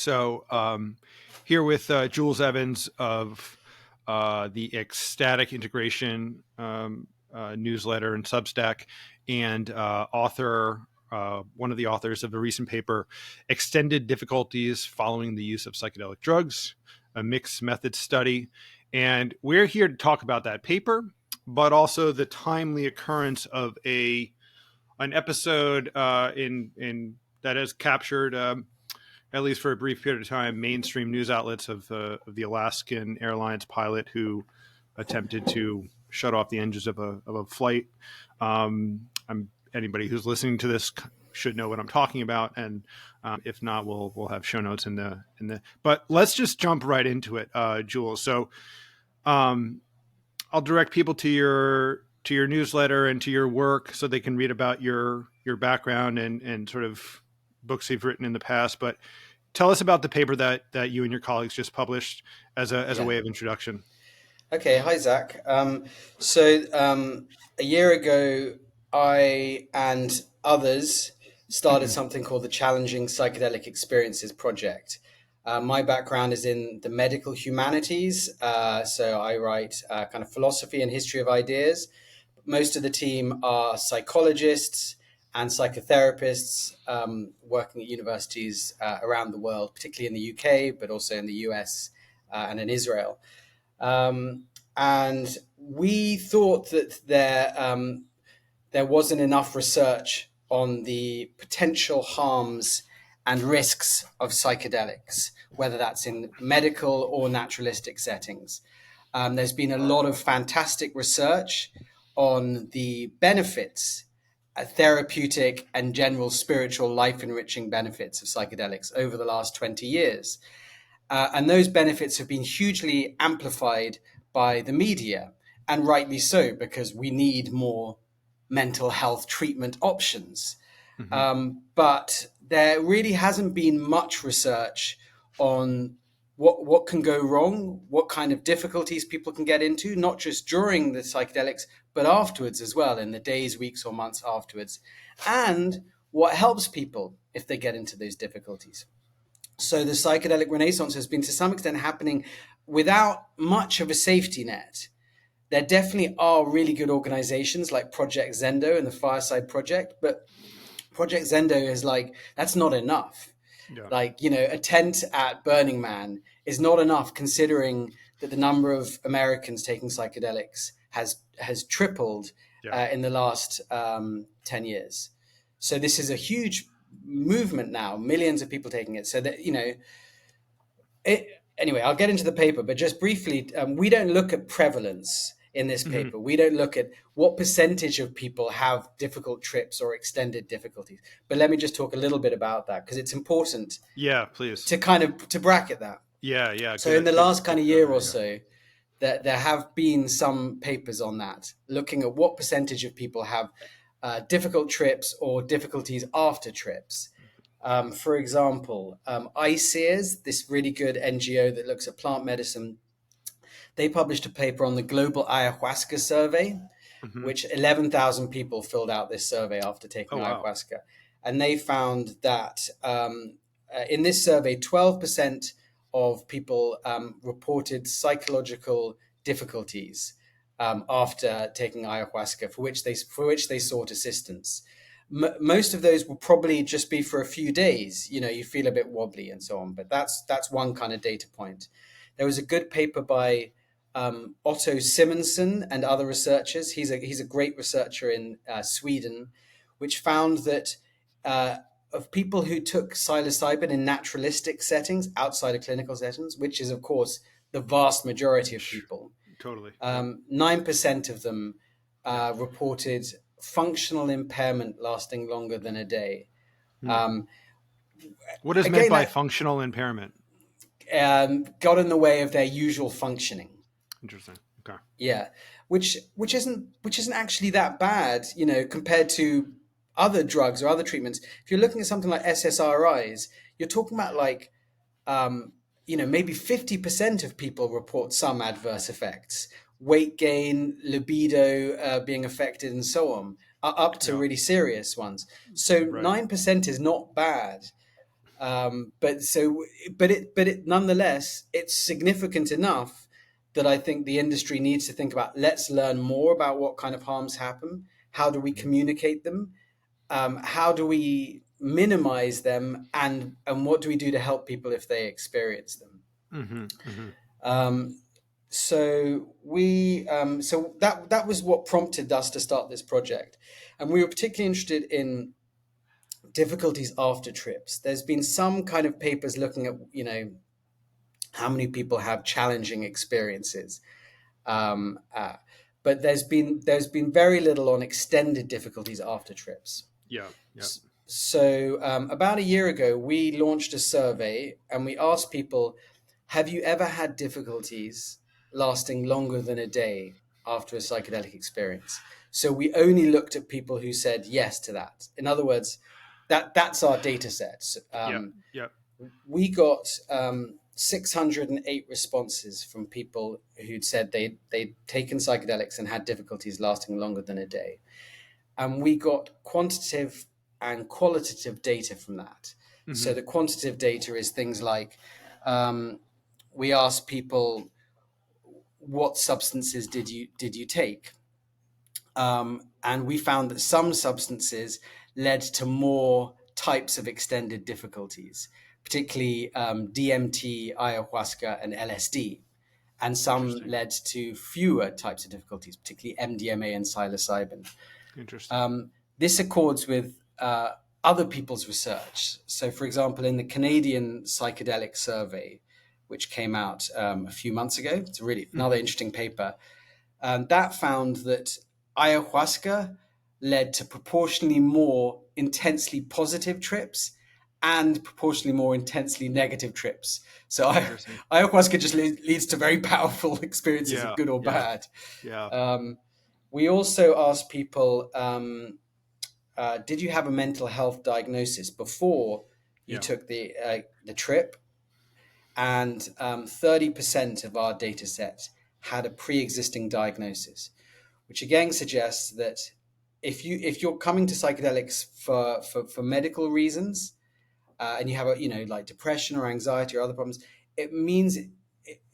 So here with Jules Evans of the Ecstatic Integration newsletter and Substack, and one of the authors of the recent paper, Extended Difficulties Following the Use of Psychedelic Drugs, a Mixed Method Study. And we're here to talk about that paper, but also the timely occurrence of an episode in that has captured, at least for a brief period of time, mainstream news outlets of the Alaskan Airlines pilot who attempted to shut off the engines of a flight. Anybody who's listening to this should know what I'm talking about, and if not, we'll have show notes in the. But let's just jump right into it, Jules. So I'll direct people to your newsletter and to your work so they can read about your background and sort of books you've written in the past. But tell us about the paper that you and your colleagues just published as a way of introduction. Okay. Hi, Zach. A year ago, I and others started something called the Challenging Psychedelic Experiences Project. My background is in the medical humanities, so I write kind of philosophy and history of ideas. Most of the team are psychologists and psychotherapists working at universities around the world, particularly in the UK, but also in the US and in Israel. And we thought that there wasn't enough research on the potential harms and risks of psychedelics, whether that's in medical or naturalistic settings. There's been a lot of fantastic research on the benefits, therapeutic and general spiritual life-enriching benefits of psychedelics over the last 20 years. And those benefits have been hugely amplified by the media, and rightly so, because we need more mental health treatment options. But there really hasn't been much research on what can go wrong, what kind of difficulties people can get into, not just during the psychedelics, but afterwards as well, in the days, weeks, or months afterwards, and what helps people if they get into those difficulties. So the psychedelic renaissance has been to some extent happening without much of a safety net. There definitely are really good organizations like Project Zendo and the Fireside Project, but Project Zendo is like, that's not enough. Yeah. Like, a tent at Burning Man is not enough, considering that the number of Americans taking psychedelics has tripled in the last 10 years. So this is a huge movement now, millions of people taking it. So that, anyway, I'll get into the paper, but just briefly, we don't look at prevalence in this paper. We don't look at what percentage of people have difficult trips or extended difficulties. But let me just talk a little bit about that, because it's important. Yeah, please. To bracket that. Yeah. So in the last kind of year or so, that there have been some papers on that, looking at what percentage of people have difficult trips or difficulties after trips. For example, ICEERS, this really good NGO that looks at plant medicine, they published a paper on the global ayahuasca survey, which 11,000 people filled out this survey after taking ayahuasca. Wow. And they found that in this survey, 12% of people reported psychological difficulties after taking ayahuasca, for which they sought assistance. Most of those will probably just be for a few days. You feel a bit wobbly and so on, but that's one kind of data point. There was a good paper by Otto Simonson and other researchers. He's a great researcher in Sweden, which found that of people who took psilocybin in naturalistic settings outside of clinical settings, which is of course the vast majority of people, totally, 9% of them reported functional impairment lasting longer than a day. What is meant by functional impairment? Got in the way of their usual functioning. Interesting. Okay. Yeah, which isn't actually that bad, compared to other drugs or other treatments. If you're looking at something like SSRIs, you're talking about like, maybe 50% of people report some adverse effects, weight gain, libido being affected, and so on, up to really serious ones. So 9% is not bad. But nonetheless, it's significant enough that I think the industry needs to think about. Let's learn more about what kind of harms happen. How do we communicate them? How do we minimize them? And what do we do to help people if they experience them? Mm-hmm. Mm-hmm. Um, so that was what prompted us to start this project, and we were particularly interested in difficulties after trips. There's been some kind of papers looking at, how many people have challenging experiences, um, uh, but there's been very little on extended difficulties after trips. Yeah. Yeah. So about a year ago, we launched a survey and we asked people, have you ever had difficulties lasting longer than a day after a psychedelic experience? So we only looked at people who said yes to that. In other words, that's our data set. Yeah. Yeah. We got 608 responses from people who'd said they'd taken psychedelics and had difficulties lasting longer than a day. And we got quantitative and qualitative data from that. Mm-hmm. So the quantitative data is things like, we asked people, what substances did you take? And we found that some substances led to more types of extended difficulties, particularly DMT, ayahuasca, and LSD. And some Interesting. led to fewer types of difficulties, particularly MDMA and psilocybin. Interesting. This accords with other people's research. So, for example, in the Canadian Psychedelic Survey, which came out a few months ago, it's really another interesting paper, that found that ayahuasca led to proportionally more intensely positive trips and proportionally more intensely negative trips. So Interesting. ayahuasca just leads to very powerful experiences of Yeah. good or Yeah. bad. Yeah. We also asked people, did you have a mental health diagnosis before you Yeah. took the trip? And 30% of our data set had a pre-existing diagnosis, which again suggests that if you're coming to psychedelics for medical reasons, and you have like depression or anxiety or other problems, it means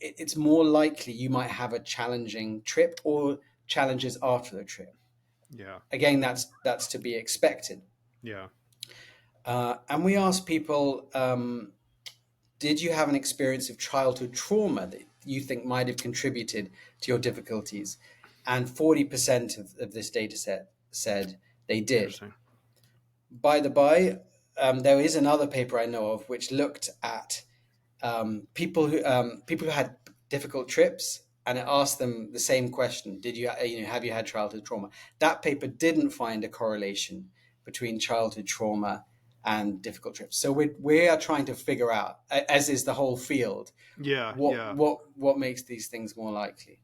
it's more likely you might have a challenging trip or challenges after the trip. Yeah. Again, that's to be expected. Yeah. And we asked people, did you have an experience of childhood trauma that you think might have contributed to your difficulties? And 40% of this data set said they did. Interesting. By the by, there is another paper I know of which looked at people who had difficult trips, and it asked them the same question: did you have you had childhood trauma? That paper didn't find a correlation between childhood trauma and difficult trips. So we are trying to figure out, as is the whole field, Yeah. what Yeah. what makes these things more likely.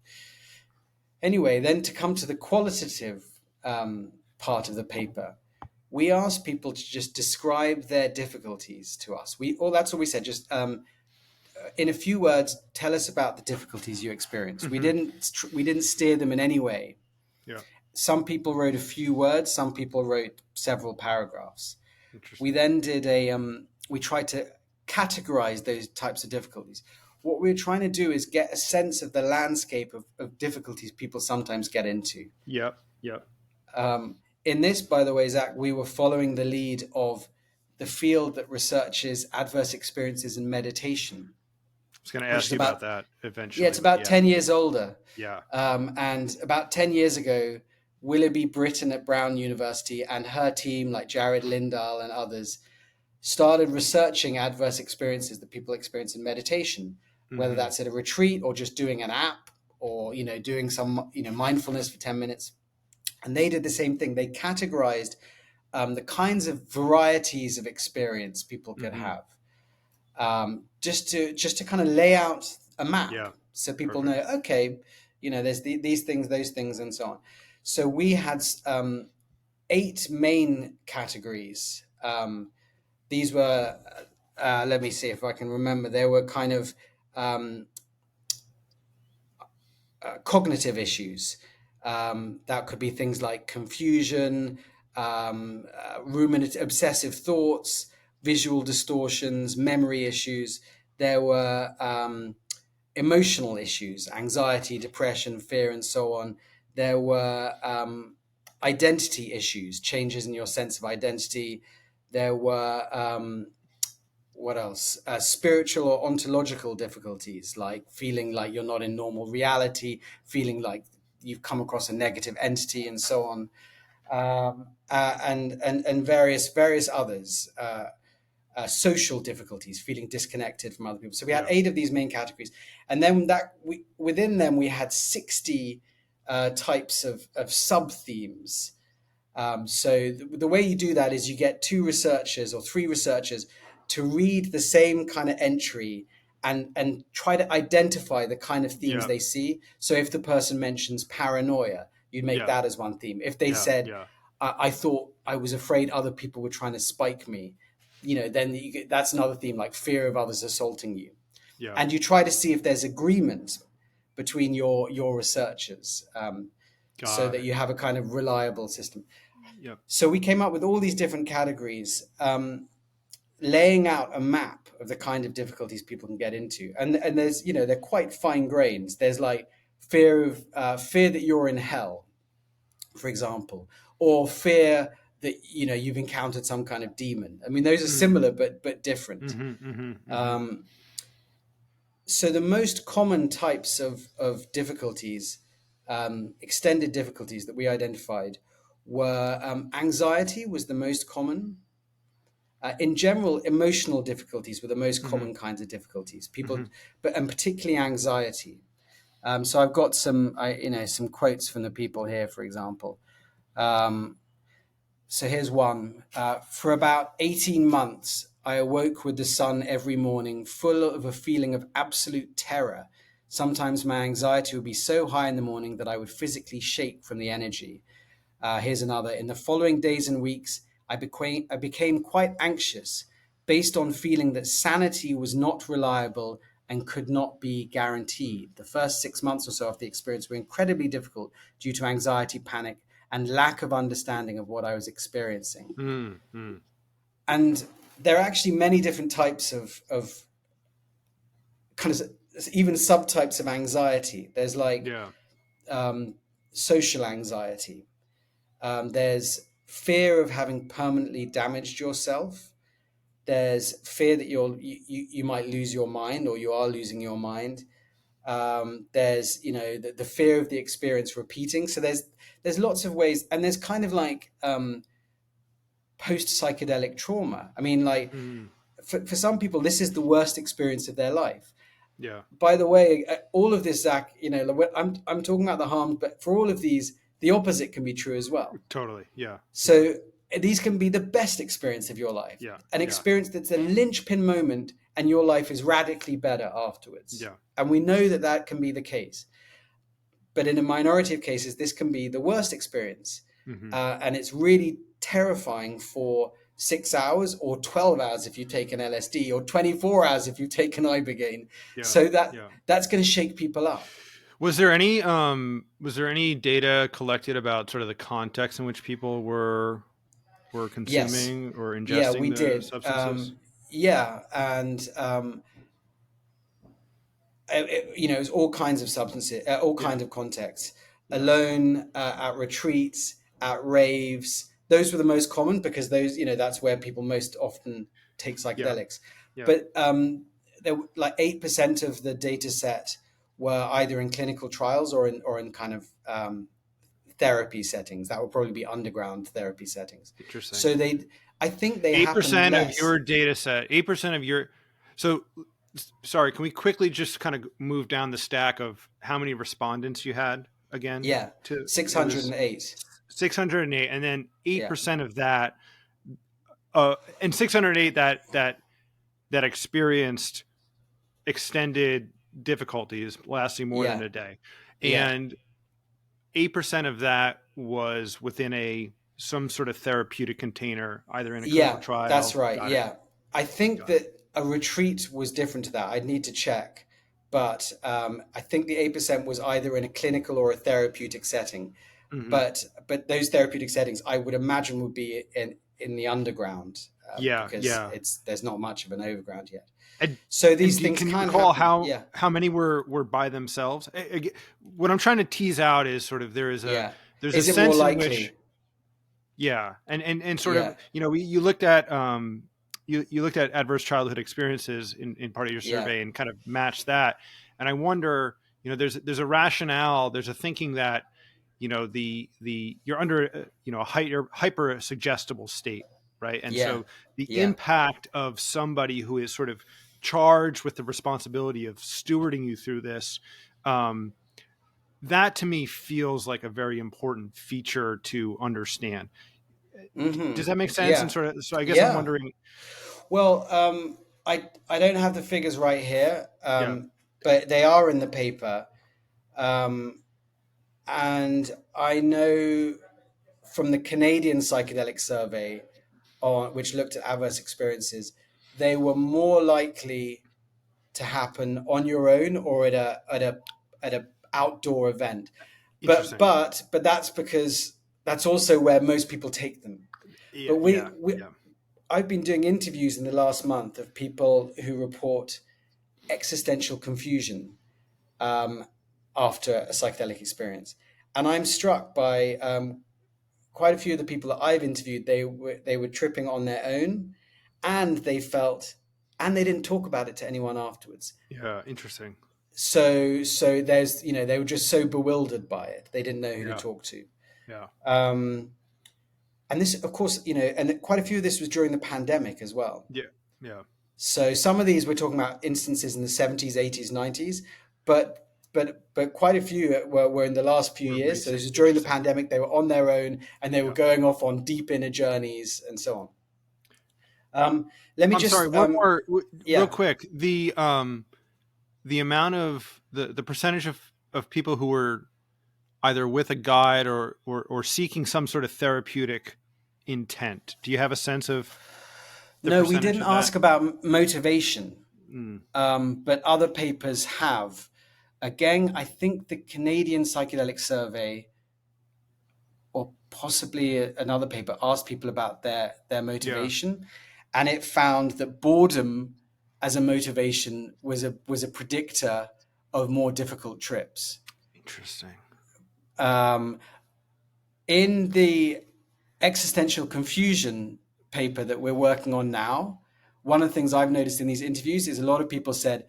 Anyway, then to come to the qualitative part of the paper, we asked people to just describe their difficulties to us. That's what we said. Just in a few words, tell us about the difficulties you experienced. We Mm-hmm. didn't steer them in any way. Yeah. Some people wrote a few words. Some people wrote several paragraphs. We Interesting. then we tried to categorize those types of difficulties. What we're trying to do is get a sense of the landscape of difficulties people sometimes get into. Yep. Yep. In this, by the way, Zach, we were following the lead of the field that researches adverse experiences in meditation, I was going to which ask is you about about, that yeah, eventually, it's but about yeah. 10 years older. Yeah. And about 10 years ago, Willoughby Britton at Brown University and her team, like Jared Lindahl and others, started researching adverse experiences that people experience in meditation, whether Mm-hmm. that's at a retreat or just doing an app or doing some mindfulness for 10 minutes. And they did the same thing. They categorized the kinds of varieties of experience people could Mm-hmm. have, just to kind of lay out a map Yeah. so people know, Perfect. okay, there's these things, those things, and so on. So we had 8 main categories. These were, let me see if I can remember. There were kind of cognitive issues. That could be things like confusion, ruminative, obsessive thoughts, visual distortions, memory issues. There were emotional issues, anxiety, depression, fear, and so on. There were identity issues, changes in your sense of identity. There were what else? Spiritual or ontological difficulties, like feeling like you're not in normal reality, feeling like you've come across a negative entity, and so on, and various others. Social difficulties, feeling disconnected from other people. So we had Yeah. 8 of these main categories, and then within them we had 60 types of sub themes. So the way you do that is you get 2 researchers or 3 researchers to read the same kind of entry and try to identify the kind of themes Yeah. they see. So if the person mentions paranoia, you'd make Yeah. that as one theme. If they Yeah. said, Yeah. I thought I was afraid other people were trying to spike me, then that's another theme, like fear of others assaulting you. Yeah. And you try to see if there's agreement between your researchers, so Got that it. you have a kind of reliable system. Yep. So we came up with all these different categories, laying out a map of the kind of difficulties people can get into, and there's they're quite fine grains. There's like fear that you're in hell, for example, or fear that you've encountered some kind of demon. I mean, those are Mm. similar but different. Mm-hmm, mm-hmm, mm-hmm. Um, so the most common types of difficulties, extended difficulties that we identified, were anxiety was the most common. In general, emotional difficulties were the most Mm-hmm, common kinds of difficulties. mm-hmm. People, and particularly anxiety. So I've got some quotes from the people here, for example. Um, So here's one. For about 18 months, I awoke with the sun every morning, full of a feeling of absolute terror. Sometimes my anxiety would be so high in the morning that I would physically shake from the energy. Here's another. In the following days and weeks, I became quite anxious, based on feeling that sanity was not reliable and could not be guaranteed. The first 6 months or so of the experience were incredibly difficult due to anxiety, panic, and lack of understanding of what I was experiencing. Mm-hmm. And there are actually many different types of kind of even subtypes of anxiety. There's like Yeah. um, social anxiety. There's fear of having permanently damaged yourself. There's fear that you might lose your mind, or you are losing your mind. There's the fear of the experience repeating. So there's lots of ways, and there's kind of like post psychedelic trauma. I mean, like Mm-hmm. for some people, this is the worst experience of their life. Yeah. By the way, all of this, Zach, I'm talking about the harms, but for all of these, the opposite can be true as well. Totally. Yeah. Yeah. So these can be the best experience of your life, Yeah. an Yeah. experience that's a linchpin moment, and your life is radically better afterwards. Yeah. And we know that that can be the case. But in a minority of cases, this can be the worst experience. Mm-hmm. And it's really terrifying for 6 hours, or 12 hours if you take an LSD, or 24 hours if you take an Ibogaine. Yeah. So Yeah. that's going to shake people up. Was there any data collected about sort of the context in which people were Yes. consuming or Yeah, ingesting we the did. substances? Yeah. And it was all kinds of substances, all Yeah. kinds of contexts. Yeah. Alone, at retreats, at raves. Those were the most common, because those, that's where people most often take Yeah. psychedelics. Yeah. But there were like 8% of the data set were either in clinical trials or in kind of therapy settings. That would probably be underground therapy settings. Interesting. So I think they Eight happen percent of less. your data set. 8% of your. So, sorry. Can we quickly just kind of move down the stack of how many respondents you had again? Yeah, To it was 608. 608, and then eight Yeah, percent of that, and 608 that experienced extended difficulties lasting more than yeah, a day, yeah. and 8% of that was within some sort of therapeutic container, either in a clinical Yeah, that's trial. right. Got it. Yeah. I think Got it. that a retreat was different to that. I'd need to check. But I think the 8% was either in a clinical or a therapeutic setting. Hmm. But those therapeutic settings, I would imagine, would be in the underground. Yeah, because yeah. there's not much of an overground yet. And So these things can you can recall happen. Yeah, how many were by themselves? What I'm trying to tease out is sort of yeah. there's a Is it more sense in which, likely? yeah, and sort of, Yeah, you looked at you looked at adverse childhood experiences in part of your yeah. survey and kind of matched that, and I wonder, there's a rationale, there's a thinking that, the you're under a hyper suggestible state, right, and Yeah, so the yeah. impact of somebody who is sort of charged with the responsibility of stewarding you through this, um, that to me feels like a very important feature to understand. Hmm. Does that make sense? And Yeah, sort of, so I guess I'm yeah. wondering. Well, I don't have the figures right here, Yeah, but they are in the paper, um, and I know from the Canadian psychedelic survey, which looked at adverse experiences, they were more likely to happen on your own or at a outdoor event. interesting. But that's because that's also where most people take them. Yeah, But yeah, we yeah. I've been doing interviews in the last month of people who report existential confusion um, after a psychedelic experience, and I'm struck by quite a few of the people that I've interviewed. They were tripping on their own, and they didn't talk about it to anyone afterwards. Yeah, interesting. So there's they were just so bewildered by it they didn't know who to Yeah, talk to. yeah, Um, and this, of course, and quite a few of this was during the pandemic as well. yeah, yeah. So some of these we're talking about instances in the 70s, 80s, 90s, but quite a few were in the last few We're years. So recent. this was during the Interesting. pandemic. They were on their own and they were Yeah. going off on deep inner journeys and so on. Let me I'm sorry. just One more, real yeah. quick. The amount of the percentage of people who were either with a guide or seeking some sort of therapeutic intent. Do you have a sense of the No, we percentage didn't of that? ask about motivation, Mm, but other papers have. Again, I think the Canadian Psychedelic Survey, or possibly another paper, asked people about their yeah. motivation, and it found that boredom as a motivation was a predictor of more difficult trips. Interesting. Um, in the existential confusion paper that we're working on now, one of the things I've noticed in these interviews is a lot of people said,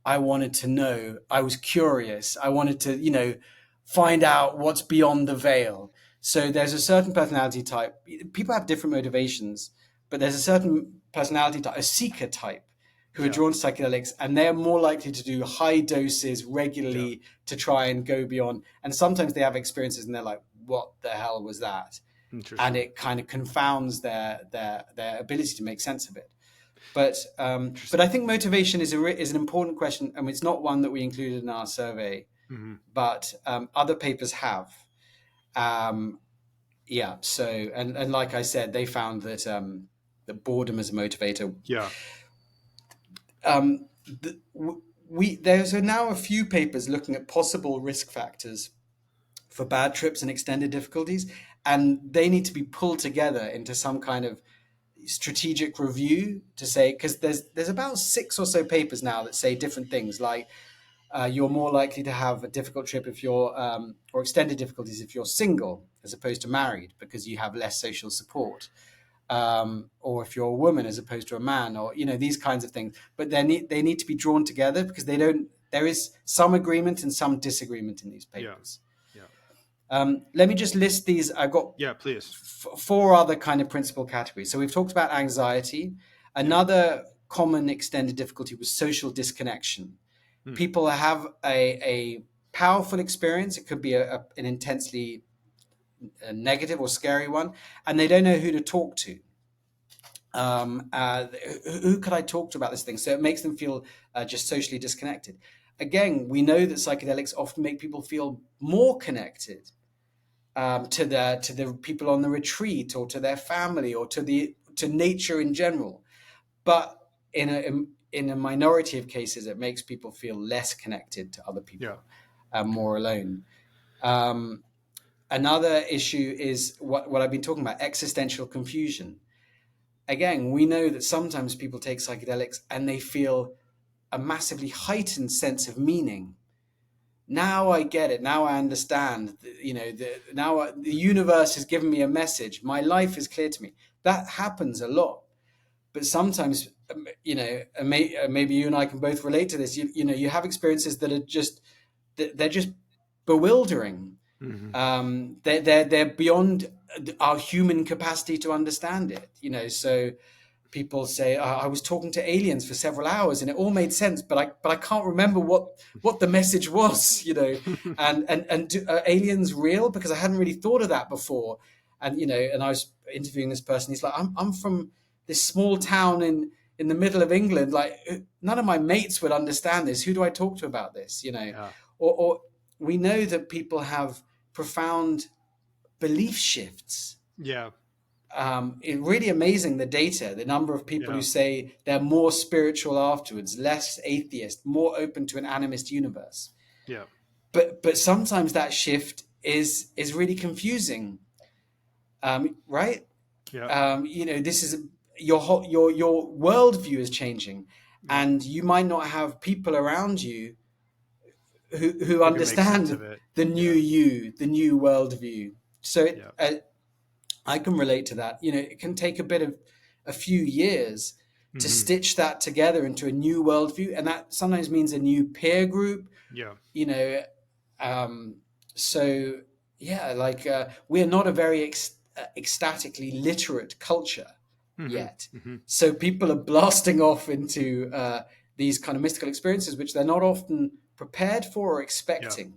I wanted to know, I was curious, I wanted to, find out what's beyond the veil. So there's a certain personality type. People have different motivations, but there's a certain personality type, a seeker type, who are Yeah. drawn to psychedelics, and they're more likely to do high doses Yeah. regularly to try and go beyond. And sometimes they have experiences and they're like, what the hell was that? And Interesting. it kind of confounds their ability to make sense of it. But I Interesting. think motivation is an important question, and it's not one that we included in our survey, Hmm. but other papers have. Um, yeah. So and like I said, they found that that boredom as a motivator. Yeah. There's now a few papers looking at possible risk factors for bad trips and extended difficulties, and they need to be pulled together into some kind of strategic review to say, because there's about six or so papers now that say different things, like you're more likely to have a difficult trip if you're or extended difficulties if you're single as opposed to married because you have less social support, or if you're a woman as opposed to a man, or these kinds of things. But they need to be drawn together because they don't. There is some agreement and some disagreement in these Yeah. papers. Yeah. Let me just list these. I've got Yeah. Please. four other kind of principal categories. So we've talked about anxiety. Yeah. Another common extended difficulty was social disconnection. Hmm. People have a powerful experience. It could be an intensely negative or scary one, and they don't know who to talk to. Who could I talk to about this thing? So it makes them feel just socially disconnected. Again, we know that psychedelics often make people feel more connected to the people on the retreat, or to their family, or to nature in general. But in a minority of cases, it makes people feel less connected to other Yeah. people, more alone. Um, Another issue is what I've been talking about: existential confusion. again, we know that sometimes people take psychedelics and they feel a massively heightened sense of meaning. Now I get it. Now I understand. Now the universe has given me a message. My life is clear to me. That happens a lot. But sometimes, maybe you and I can both relate to this. You have experiences that are they're just bewildering. Mm-hmm. They're beyond our human capacity to understand it. So people say, I was talking to aliens for several hours and it all made sense, but I can't remember what the message was. And are aliens real? Because I hadn't really thought of that before. And I was interviewing this person. He's like, I'm from this small town in the middle of England. Like, none of my mates would understand this. Who do I talk to about this? Yeah. Or we know that people have profound belief shifts. Yeah. It's really amazing, the data, the number of people who Yeah. say they're more spiritual afterwards, less atheist, more open to an animist universe. Yeah. But sometimes that shift is really confusing, right? Yeah. This is your worldview is changing, Yeah. and you might not have people around you who Who can make sense of understand it? the new Yeah. you, the new worldview. So Yeah. I can relate to that. It can take a few years to Mm-hmm. stitch that together into a new worldview, and that sometimes means a new peer group. Yeah. You know, so yeah, like we're not a very ecstatically literate culture Mm-hmm. yet. Mm-hmm. So people are blasting off into these kind of mystical experiences, which they're not often prepared for or Yeah. expecting.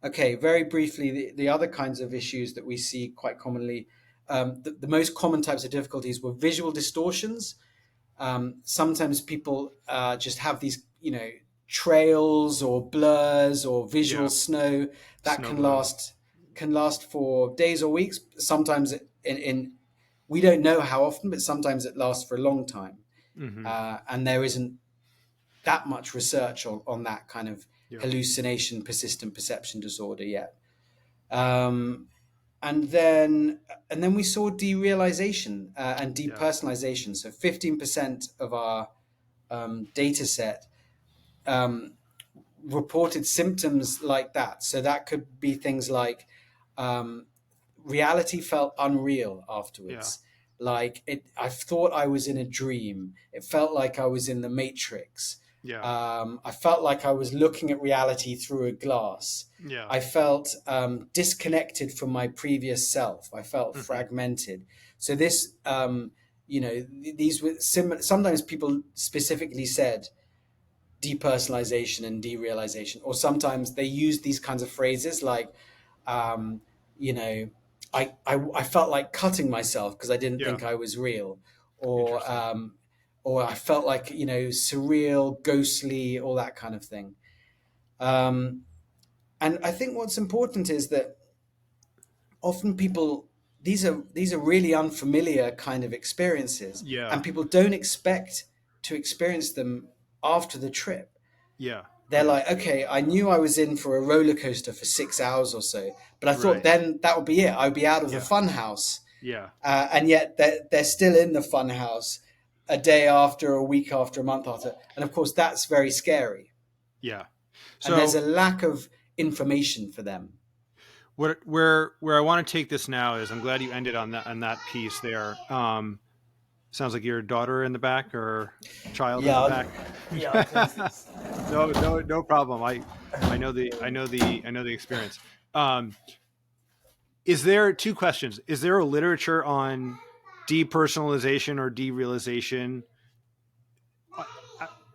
Okay, very briefly, the other kinds of issues that we see quite commonly, the most common types of difficulties were visual distortions. Sometimes people just have these, trails or blurs or visual Yeah. snow that Snow globe. can last for days or weeks. Sometimes in we don't know how often, but sometimes it lasts for a long time, Mm-hmm. and there isn't that much research on that kind of Yeah. hallucination, persistent perception disorder yet. Um, and then we saw derealization and Yeah. depersonalization. So 15% of our data set um, reported symptoms like that. So that could be things like um, reality felt unreal Yeah. afterwards. Like I thought I was in a dream. It felt like I was in the Matrix. Yeah. I felt like I was looking at reality through a glass. Yeah. I felt disconnected from my previous self. I felt Mm-hmm. fragmented. So this, these were sometimes people specifically said depersonalization and derealization, or sometimes they use these kinds of phrases like, um, you know, I felt like cutting myself because I didn't Yeah. think I was real, or Interesting. or I felt like surreal, ghostly, all that kind of thing. Um, and I think what's important is that often people these are really unfamiliar kind of experiences, Yeah. and people don't expect to experience them after the trip. Yeah. They're Yeah. like, okay, I knew I was in for a roller coaster for 6 hours or so, but I thought Right. then that would be it. I'd be out of the Yeah. fun house. Yeah. And yet they're still in the fun house a day after, a week after, a month after. And of course, that's very scary. Yeah. And there's So a lack of information for them. where I want to take this now is I'm glad you ended on that piece there. Sounds like your daughter in the back or child in the Yeah, back. yeah, I'll close this. No problem. I know the experience. Um, is there two questions? Is there a literature on depersonalization or derealization uh,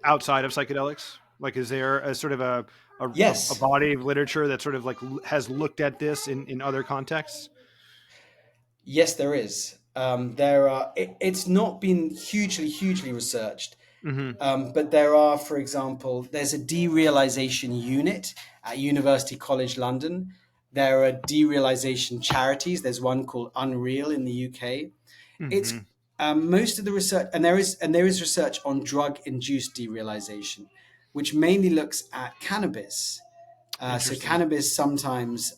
outside of psychedelics? Like, is there a sort of a Yes, body of literature that sort of like has looked at this in other contexts? yes, there is. There are. It's not been hugely researched, Mm-hmm. but there are, for example, there's a derealization unit at University College London. There are derealization charities. There's one called Unreal in the UK. It's Mm-hmm. most of the research, and there is research on drug-induced derealization, which mainly looks at cannabis. So Interesting. cannabis sometimes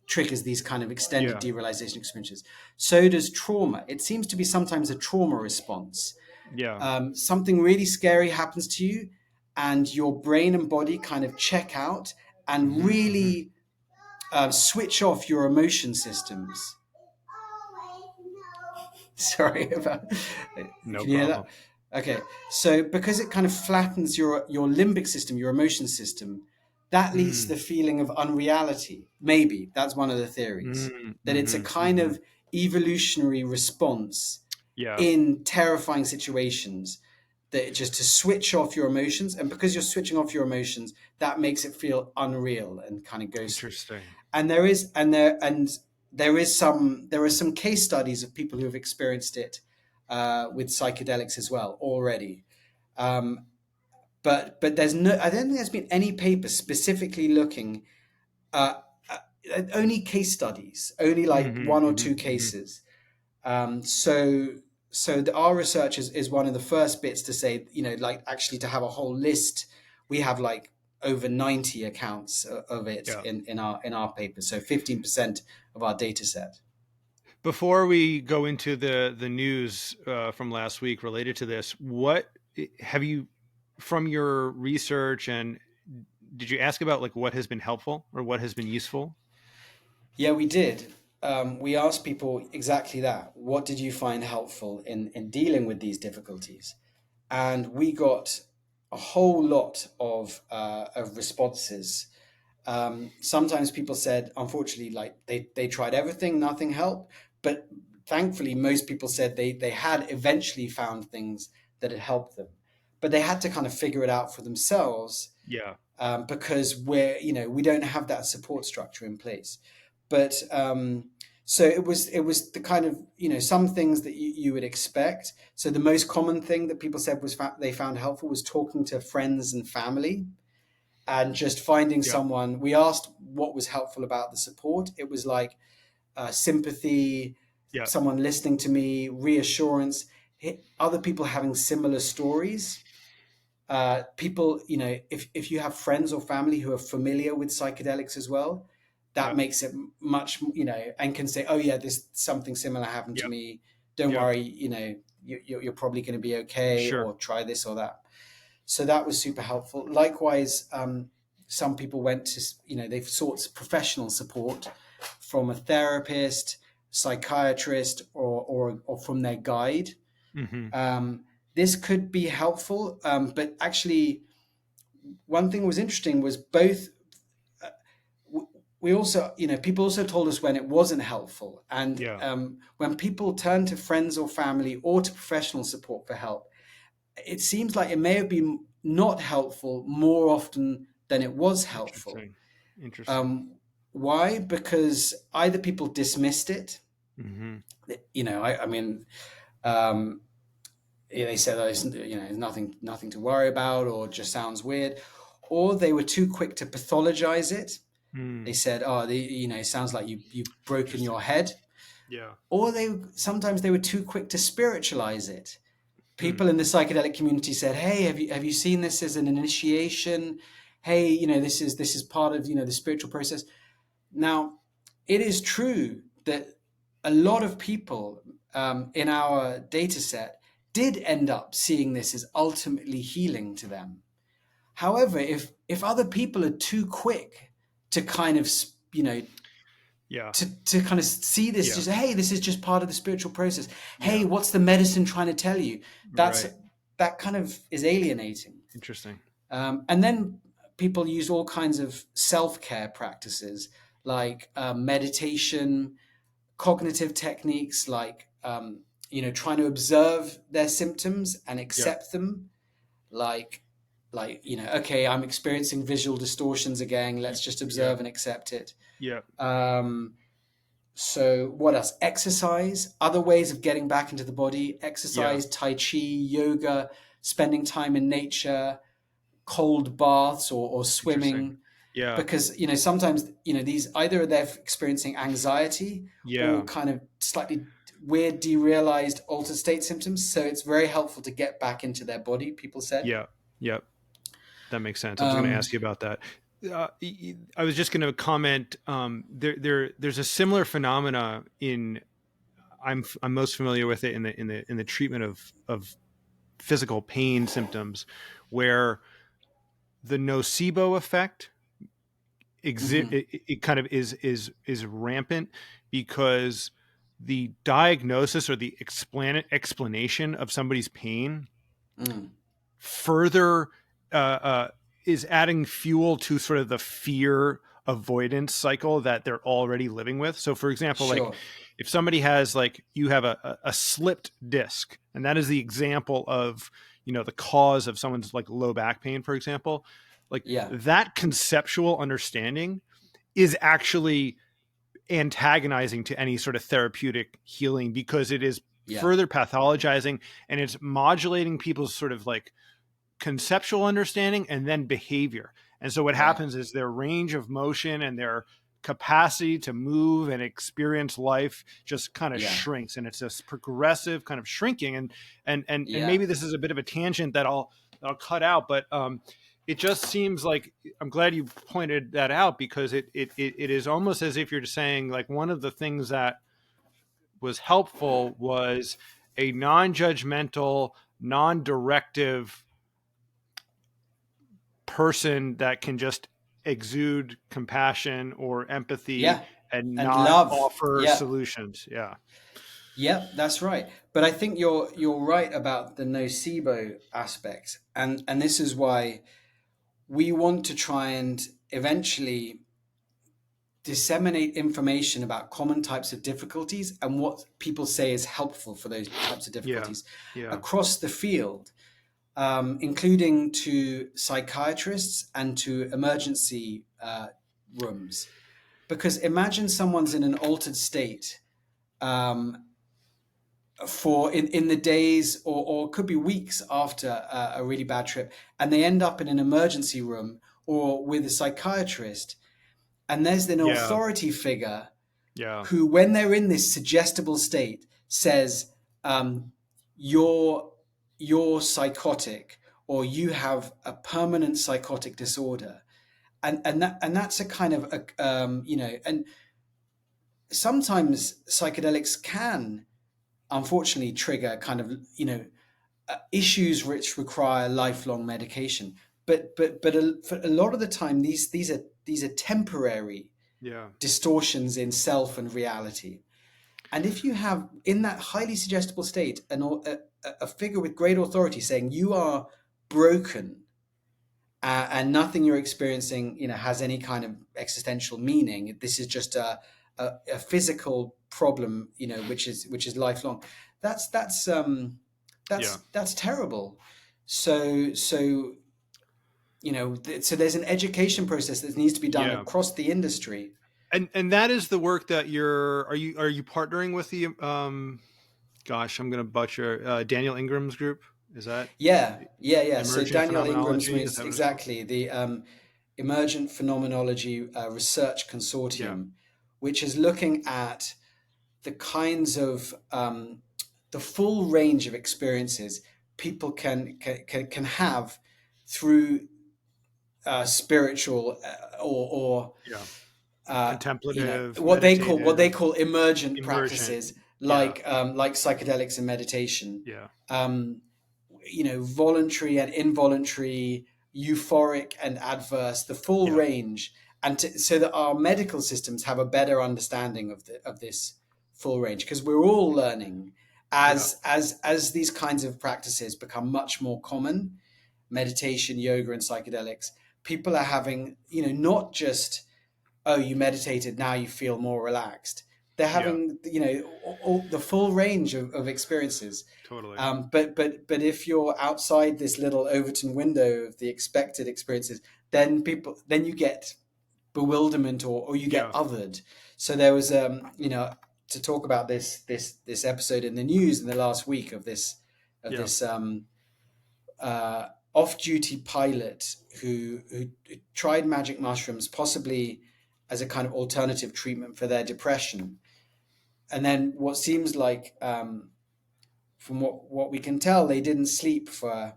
triggers these kind of extended Yeah. derealization experiences. So does trauma. It seems to be sometimes a trauma response. Yeah. Something really scary happens to you, and your brain and body kind of check out and Hmm. Hmm. really switch off your emotion systems. Sorry about. No Can you hear that? problem. Okay, so because it kind of flattens your limbic system, your emotion system, that leads to Mm. the feeling of unreality. Maybe that's one of the theories, Mm. that it's a Hmm. kind Hmm. of evolutionary response Yeah. in terrifying situations, that just to switch off your emotions, and because you're switching off your emotions, that makes it feel unreal and kind of ghostly. Interesting. And there are some case studies of people who have experienced it with psychedelics as well already. Um, but there's no, I don't think there's been any paper specifically looking, uh, only case studies, only like Hmm. one or Hmm. two Hmm. cases. Our research is one of the first bits to say, like actually to have a whole list. We have like over 90 accounts of it Yeah. in our paper. So 15% of our data set. Before we go into the news from last week related to this, what have you, from your research, and did you ask about like what has been helpful or what has been useful? Yeah, we did. We asked people exactly that. What did you find helpful in dealing with these difficulties? And we got a whole lot of responses. Sometimes people said, unfortunately, like they tried everything, nothing helped. But thankfully, most people said they had eventually found things that had helped them. But they had to kind of figure it out for themselves, Yeah. because we don't have that support structure in place. But so it was the kind of, some things that you would expect. So the most common thing that people said they found helpful was talking to friends and family, and just finding Yeah. someone. We asked what was helpful about the support. It was like sympathy, Yeah. someone listening to me, reassurance, other people having similar stories. People, if you have friends or family who are familiar with psychedelics as well, that Yeah. makes it much, and can say, oh yeah, this something similar happened to Yeah. me. Don't Yeah. worry, you're probably going to be okay, Sure. or try this or that. So that was super helpful. Likewise, some people went to, they've sought professional support from a therapist, psychiatrist, or from their guide. Hmm. Um, this could be helpful, but actually, one thing was interesting was both. We also, people also told us when it wasn't helpful, and Yeah. when people turn to friends or family or to professional support for help, it seems like it may have been not helpful more often than it was helpful. Interesting. Interesting. Um, why? Because either people dismissed it. Hmm. I mean, um, they said there's nothing to worry about, or just sounds weird, or they were too quick to pathologize it. They Mm. said, oh, it sounds like you've broken Interesting. your head. Yeah. Or sometimes they were too quick to spiritualize it. Hmm. People in the psychedelic community said, hey, have you seen this as an initiation? Hey, this is part of the spiritual process. Now, it is true that a lot of people, in our data set, did end up seeing this as ultimately healing to them. However, if other people are too quick to kind of, Yeah. to kind of see this, Yeah. just, hey, this is just part of the spiritual process. Hey, Yeah. what's the medicine trying to tell you? That's Right. that kind of is alienating. Interesting. And then people use all kinds of self-care practices, like meditation, cognitive techniques, like trying to observe their symptoms and Yeah. accept them, like okay, I'm experiencing visual distortions again, let's just Yeah. observe and accept it. Yeah. So what else? Exercise, other ways of getting back into the body: Yeah. exercise, tai chi, yoga, spending time in nature, cold baths, or Interesting. swimming. Yeah. Because sometimes these, either they're experiencing anxiety or Yeah. kind of slightly weird derealized altered state symptoms, so it's very helpful to get back into their body, people said. Yeah. Yeah. That makes sense. I was going to um, ask you about that. I was just going to comment. There's a similar phenomena in. I'm most familiar with it in the treatment of physical pain symptoms, where the nocebo effect Mm-hmm. it kind of is rampant because the diagnosis or the explanation of somebody's pain Mm. further uh, uh, is adding fuel to sort of the fear avoidance cycle that they're already living with. So, for example, like Sure. if somebody has like you have a slipped disc, and that is the example of the cause of someone's like low back pain, for example, like Yeah. that conceptual understanding is actually antagonizing to any sort of therapeutic healing because it is Yeah. further pathologizing and it's modulating people's sort of like conceptual understanding and then behavior. And so what Right. happens is their range of motion and their capacity to move and experience life just kind of Yeah. shrinks, and it's this progressive kind of shrinking. And Yeah. maybe this is a bit of a tangent that I'll cut out, but it just seems like I'm glad you pointed that out because it is almost as if you're just saying like one of the things that was helpful was a non-judgmental, non-directive person that can just exude compassion or empathy Yeah. and And not love. offer Yeah. solutions. Yeah. Yeah, that's right. But I think you're right about the nocebo aspect. And this is why we want to try and eventually disseminate information about common types of difficulties and what people say is helpful for those types of Yeah. difficulties Yeah. across the field, including to psychiatrists and to emergency rooms. Because imagine someone's in an altered state, um, for in the days or could be weeks after a really bad trip, and they end up in an emergency room or with a psychiatrist, and there's an Yeah. authority figure Yeah. who, when they're in this suggestible state, says, um, "You're psychotic, or you have a permanent psychotic disorder," and that's a kind of and sometimes psychedelics can unfortunately trigger kind of issues which require lifelong medication. But for a lot of the time, these are temporary Yeah. distortions in self and reality. And if you have in that highly suggestible state a figure with great authority saying you are broken, and nothing you're experiencing, has any kind of existential meaning. This is just a physical problem, which is lifelong. Yeah. That's terrible. So so there's an education process that needs to be done Yeah. across the industry. And that is the work that are you partnering with the gosh, I'm gonna butcher Daniel Ingram's group? Is that Yeah. So emergent Daniel Ingram's phenomenology? Is was that what it's called? exactly the Emergent Phenomenology Research Yeah. Consortium, which is looking at the kinds of the full range of experiences people can have through spiritual or Yeah. uh, Contemplative, what they meditative, call emergent emergent. practices, Yeah. like psychedelics and meditation, Yeah. um, voluntary and involuntary, euphoric and adverse, the full Yeah. range, and so that our medical systems have a better understanding of this full range, because we're all learning Yeah. as these kinds of practices become much more common, meditation, yoga, and psychedelics. People are having, not just, oh, you meditated, now you feel more relaxed. They're Yeah. having, all the full range of experiences. Totally. But if you're outside this little Overton window of the expected experiences, then you get bewilderment, or you get Yeah. othered. So there was, to talk about this episode in the news in the last week of this of Yeah. this off-duty pilot who tried magic mushrooms, possibly as a kind of alternative treatment for their depression. And then what seems like, from what we can tell, they didn't sleep for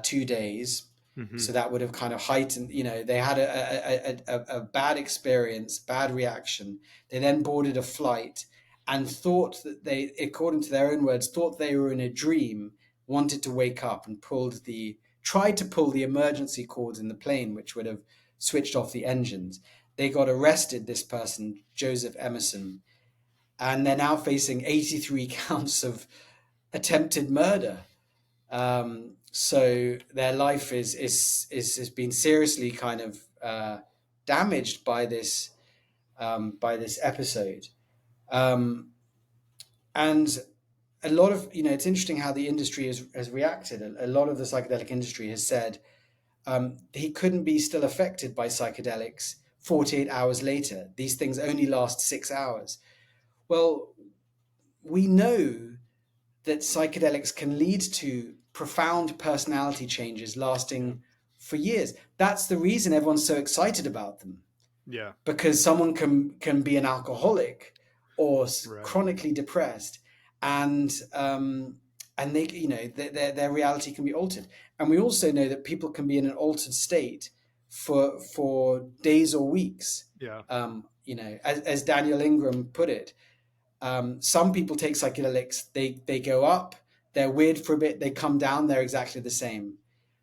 2 days. Hmm. So that would have kind of heightened, they had a bad experience, bad reaction. They then boarded a flight and thought that they, according to their own words, thought they were in a dream, wanted to wake up and tried to pull the emergency cords in the plane, which would have switched off the engines. They got arrested, this person, Joseph Emerson, and they're now facing 83 counts of attempted murder. So their life is has been seriously kind of damaged by this episode, um, and a lot of, it's interesting how the industry has reacted. A lot of the psychedelic industry has said he couldn't be still affected by psychedelics 48 hours later. These things only last 6 hours. Well, we know that psychedelics can lead to profound personality changes Yeah. lasting for years. That's the reason everyone's so excited about them, Yeah. because someone can be an alcoholic or Right. chronically depressed, and they, their reality can be altered. And we also know that people can be in an altered state for days or weeks. Yeah. As Daniel Ingram put it, some people take psychedelics, they go up, they're weird for a bit, they come down, they're exactly the same.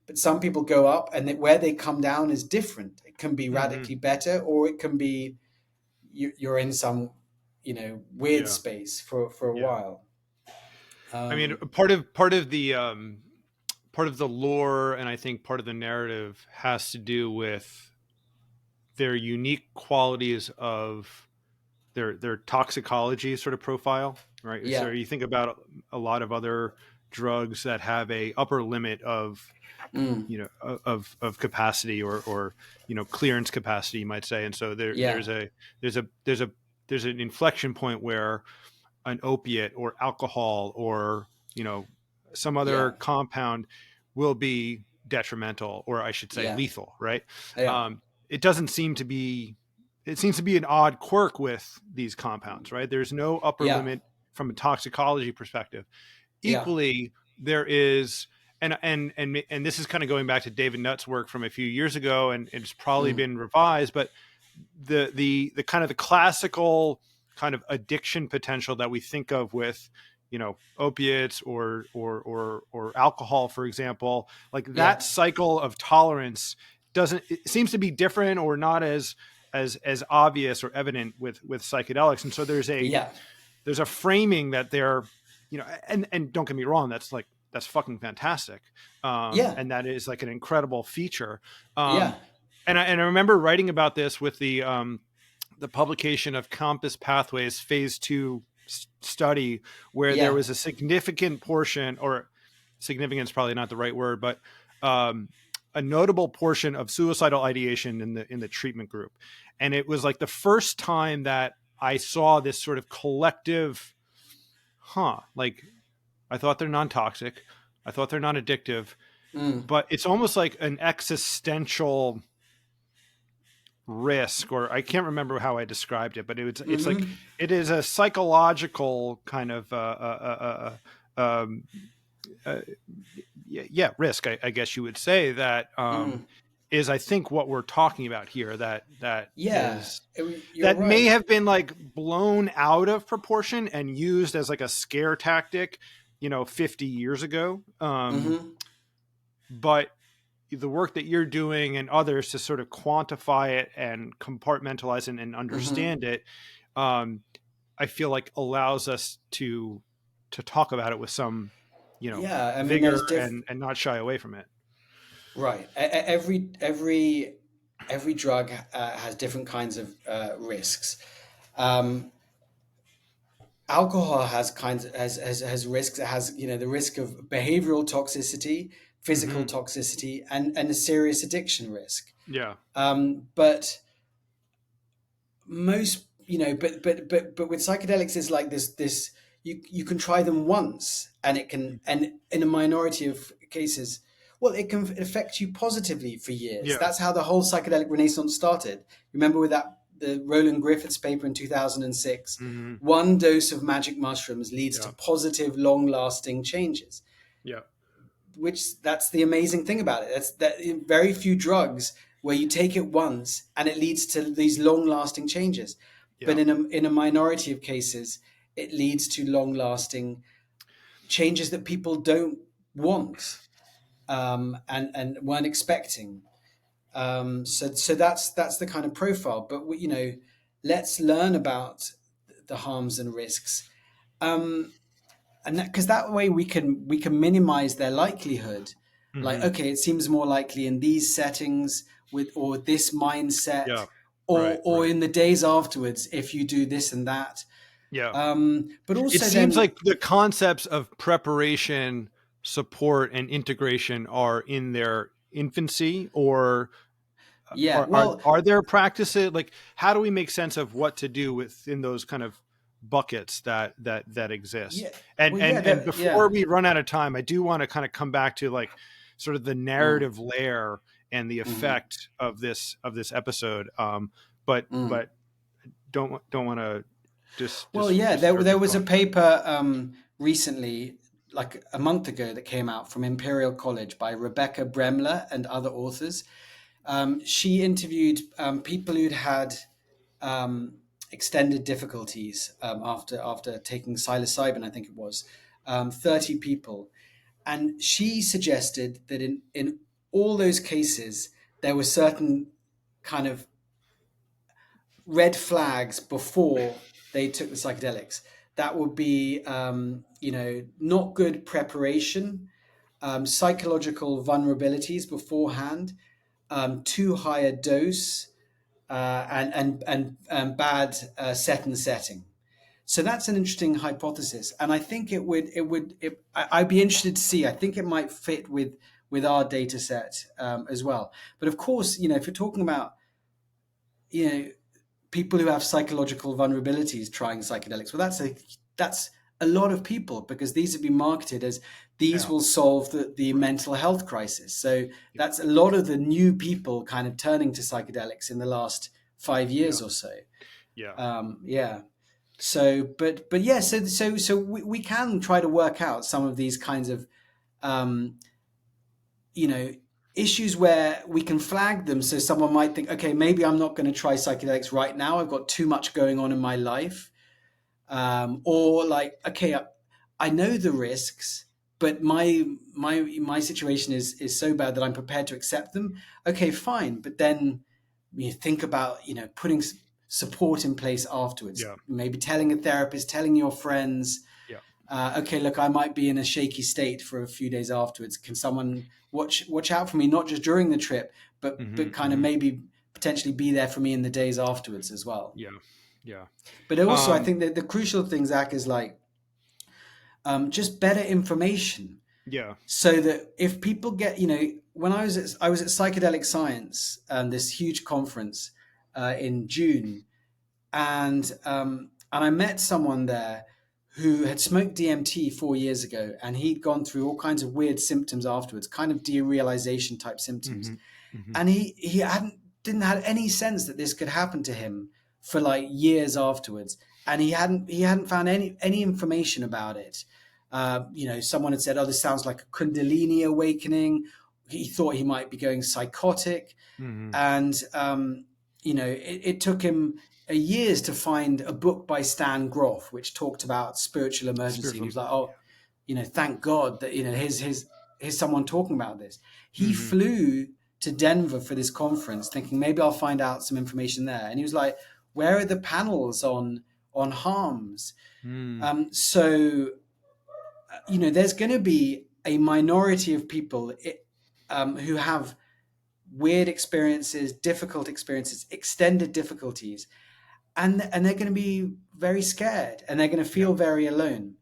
But some people go up, and where they come down is different. It can be Hmm. radically better, or it can be you're in some, weird Yeah. space for a Yeah. while. I mean, Um, part of the lore, and I think part of the narrative has to do with their unique qualities of their toxicology sort of profile, right? So yeah. you think about a lot of other drugs that have a upper limit of, Mm, of capacity, or clearance capacity, you might say. And so yeah. there's an inflection point where an opiate or alcohol, or some other Yeah. compound will be detrimental, or I should say Yeah. lethal, right? Yeah. It doesn't seem to be, it seems to be an odd quirk with these compounds, right? There's no upper Yeah. limit from a toxicology perspective. Yeah. Equally, there is, and this is kind of going back to David Nutt's work from a few years ago, and it's probably Mm, been revised, but the kind of the classical kind of addiction potential that we think of with opiates, or alcohol, for example, like that yeah. cycle of tolerance doesn't, it seems to be different, or not as obvious or evident with psychedelics. And so Yeah. there's a framing that they're, and don't get me wrong, that's fucking fantastic, Yeah. and that is like an incredible feature. um, Yeah. and I remember writing about this with the publication of Compass Pathways Phase 2 study, where there Yeah. was a significant portion, or significance probably not the right word, but um, a notable portion of suicidal ideation in the treatment group. And it was like the first time that I saw this sort of collective, like, I thought they're non-toxic, I thought they're non-addictive, Mm, but it's almost like an existential risk, or I can't remember how I described it, but it's like, mm-hmm. it is a psychological kind of um, uh, yeah, risk, I guess you would say, that Mm. is, I think, what we're talking about here, Yeah. You're that may right. have been like blown out of proportion and used as like a scare tactic 50 years ago, Mm-hmm. but the work that you're doing and others to sort of quantify it and compartmentalize it and Mm-hmm. understand it, um, I feel like allows us to talk about it with some, Yeah. I mean, vigor, there's and not shy away from it. right. Every drug has different kinds of risks. Um, Alcohol has risks. It has, the risk of behavioral toxicity, physical Hmm. toxicity, and a serious addiction risk. Yeah. But most, but with psychedelics, it's like this, you can try them once, and it can, and in a minority of cases, well, it can affect you positively for years. Yeah. That's how the whole psychedelic renaissance started. Remember with that, the Roland Griffiths paper in 2006, Hmm. one dose of magic mushrooms leads to Yeah. positive long lasting changes. Yeah. which that's the amazing thing about it. That's that in very few drugs where you take it once and it leads to these long lasting changes. But Yeah. in a minority of cases, it leads to long lasting changes that people don't want, and weren't expecting. So that's the kind of profile. But let's learn about the harms and risks, and because that way we can minimize their likelihood. Like, Hmm. okay, it seems more likely in these settings with or this mindset, Yeah. Right. or Right. in the days afterwards if you do this and that. Yeah. But It also seems then, like the concepts of preparation, support, and integration are in their infancy, or yeah, are well, there practices, like how do we make sense of what to do within those kind of buckets that exist? yeah, And well, yeah, and yeah. before we run out of time, I do want to kind of come back to like sort of the Mm, narrative layer and the mhm, effect of this episode. But mm. don't want to Well, yeah, disturb there your was a thought. paper recently, like a month ago, that came out from Imperial College by Rebecca Bremler and other authors. She interviewed people who'd had extended difficulties after taking psilocybin, I think it was 30 people, and she suggested that in all those cases there were certain kind of red flags before they took the psychedelics. That would be, not good preparation, psychological vulnerabilities beforehand, too high a dose, and bad set and setting. So that's an interesting hypothesis, and I think I'd be interested to see. I think it might fit with our data set as well. But of course, if you're talking about you know people who have psychological vulnerabilities trying psychedelics, well, that's a lot of people, because these have been marketed as these Yeah. will solve the Right. mental health crisis. So Yeah. that's a lot of the new people kind of turning to psychedelics in the last 5 years Yeah. or so. Yeah. Yeah. So, but yeah, so we can try to work out some of these kinds of um, you know issues where we can flag them, so someone might think, okay, maybe I'm not going to try psychedelics right now, I've got too much going on in my life, or like, okay, I know the risks, but my situation is so bad that I'm prepared to accept them. Okay, fine, but then you think about putting support in place afterwards, Yeah. maybe telling a therapist, telling your friends, Yeah. okay, look, I might be in a shaky state for a few days afterwards. Can someone watch out for me, not just during the trip, but Hmm. kind of Hmm. maybe potentially be there for me in the days afterwards as well. Yeah. Yeah. But also, I Um, think that the crucial thing, Zach, is like just better information, yeah. so that if people get, when I was at Psychedelic Science, this huge conference in June, and I met someone there who had smoked DMT 4 years ago, and he'd gone through all kinds of weird symptoms afterwards, kind of derealization type symptoms, Hmm. Hmm. and he hadn't didn't have any sense that this could happen to him for like years afterwards, and he hadn't found any information about it. Someone had said, "Oh, this sounds like a Kundalini awakening." He thought he might be going psychotic, Hmm. and it took him a years to find a book by Stan Groff which talked about spiritual emergency, and he Spiritual. was like, oh, thank God that here's someone talking about this. He Hmm. flew to Denver for this conference thinking maybe I'll find out some information there, and he was like, where are the panels on harms? Mm. So there's going to be a minority of people who have weird experiences, difficult experiences, extended difficulties, and they're going to be very scared, and they're going to Yeah. feel very alone.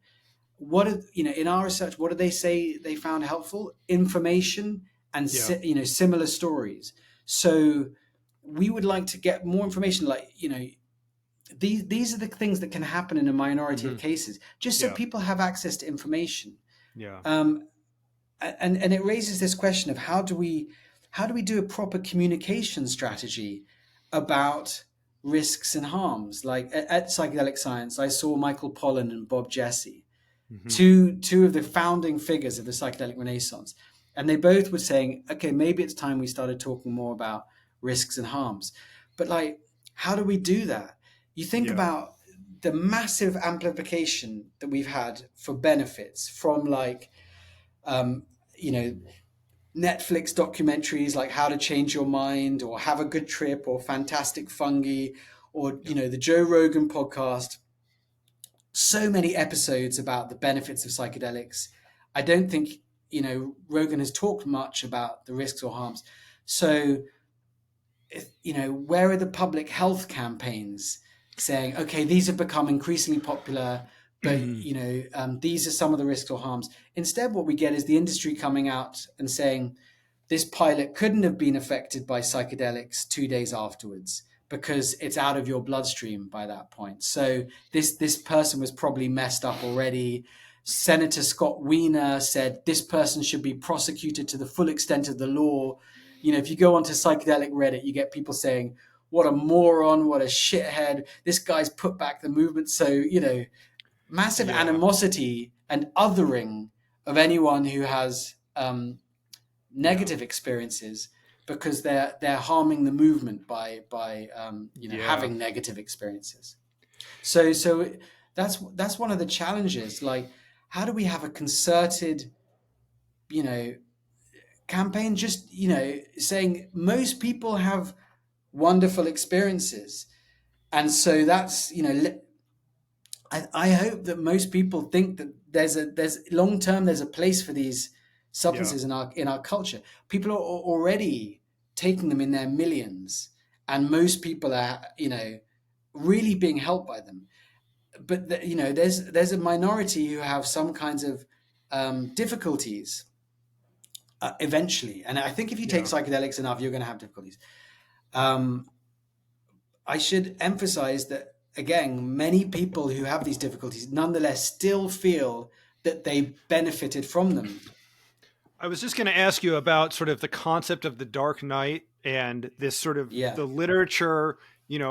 In our research, what do they say they found helpful? Information and Yeah. similar stories. So we would like to get more information, like these are the things that can happen in a minority of Hmm. cases, just so Yeah. people have access to information. Yeah. um, and it raises this question of how do we do a proper communication strategy about risks and harms. Like at Psychedelic Science, I saw Michael Pollan and Bob Jesse, Hmm. two of the founding figures of the psychedelic renaissance, And they both were saying, okay, maybe it's time we started talking more about risks and harms. But like, how do we do that? You think Yeah. about the massive amplification that we've had for benefits from like, um, you know, Netflix documentaries like How to Change Your Mind or Have a Good Trip or Fantastic Fungi or, Yeah. the Joe Rogan podcast. So many episodes about the benefits of psychedelics. I don't think, Rogan has talked much about the risks or harms. So, where are the public health campaigns saying, okay, these have become increasingly popular, but these are some of the risks or harms. Instead, what we get is the industry coming out and saying this pilot couldn't have been affected by psychedelics 2 days afterwards because it's out of your bloodstream by that point. So this person was probably messed up already. Senator Scott Wiener said this person should be prosecuted to the full extent of the law. If you go onto psychedelic Reddit, you get people saying, what a moron, what a shithead, this guy's put back the movement. So, massive Yeah. animosity and othering of anyone who has Yeah. negative experiences because they're harming the movement by Yeah. having negative experiences. So that's one of the challenges. Like, how do we have a concerted, you know, campaign? Just saying most people have wonderful experiences, and so that's I hope that most people think that there's long term there's a place for these Yeah. substances in our culture. People are already taking them in their millions, and most people are really being helped by them. But there's a minority who have some kinds of difficulties eventually, and I think if you take Yeah. psychedelics enough, you're going to have difficulties. Um, I should emphasize that again, many people who have these difficulties nonetheless still feel that they benefited from them. I was just going to ask you about sort of the concept of the dark night and this sort of Yeah, the literature,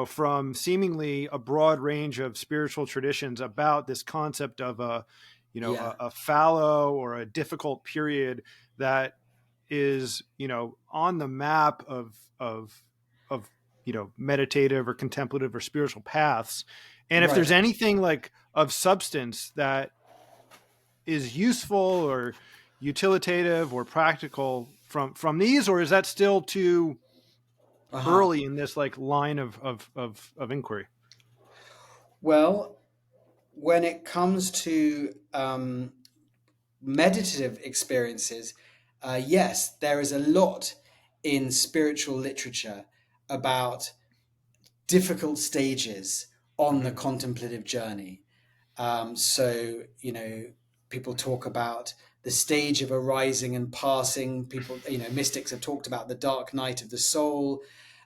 from seemingly a broad range of spiritual traditions about this concept of yeah, a fallow or a difficult period that is, on the map of meditative or contemplative or spiritual paths. And if there's right. anything like of substance that is useful or utilitative or practical from these, or is that still too Uh huh. early in this like line of inquiry? Well, when it comes to meditative experiences, yes, there is a lot in spiritual literature about difficult stages on the Mm-hmm. contemplative journey. So, people talk about the stage of arising and passing. People, mystics have talked about the dark night of the soul,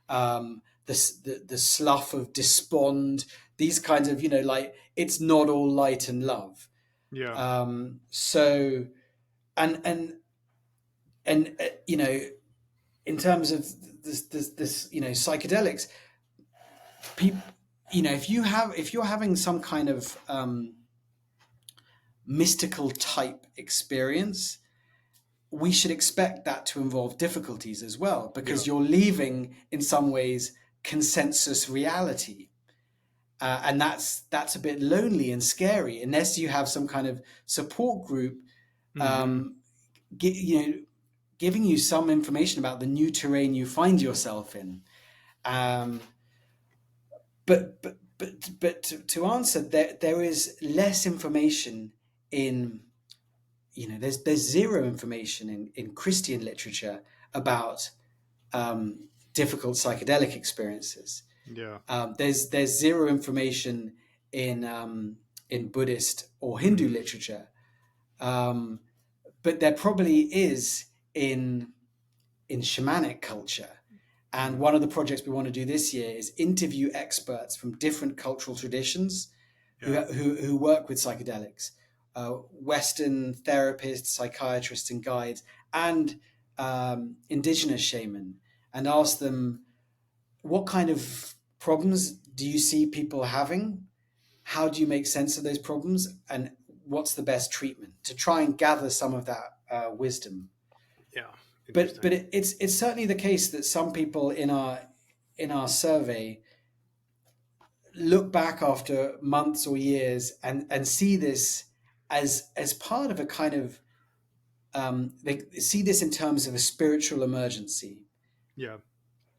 the slough of despond, these kinds of, like, it's not all light and love. Yeah. So, and in terms of this psychedelics, people, if you're having some kind of mystical type experience, we should expect that to involve difficulties as well, Yeah. because you're leaving in some ways consensus reality. And that's a bit lonely and scary unless you have some kind of support group, Mm-hmm. um, giving you some information about the new terrain you find yourself in. Um, but to answer, there is less information in, there's zero information in Christian literature about difficult psychedelic experiences. Yeah. There's zero information in Buddhist or Hindu Mm-hmm. literature, um, but there probably is in shamanic culture. And Mm-hmm. one of the projects we want to do this year is interview experts from different cultural traditions who, Yeah. who work with psychedelics, Western therapists, psychiatrists, and guides, and indigenous shaman, and ask them, what kind of problems do you see people having? How do you make sense of those problems? And what's the best treatment, to try and gather some of that wisdom? Yeah. But Interesting. it's certainly the case that some people in our survey look back after months or years and see this as part of a kind of they see this in terms of a spiritual emergency, Yeah.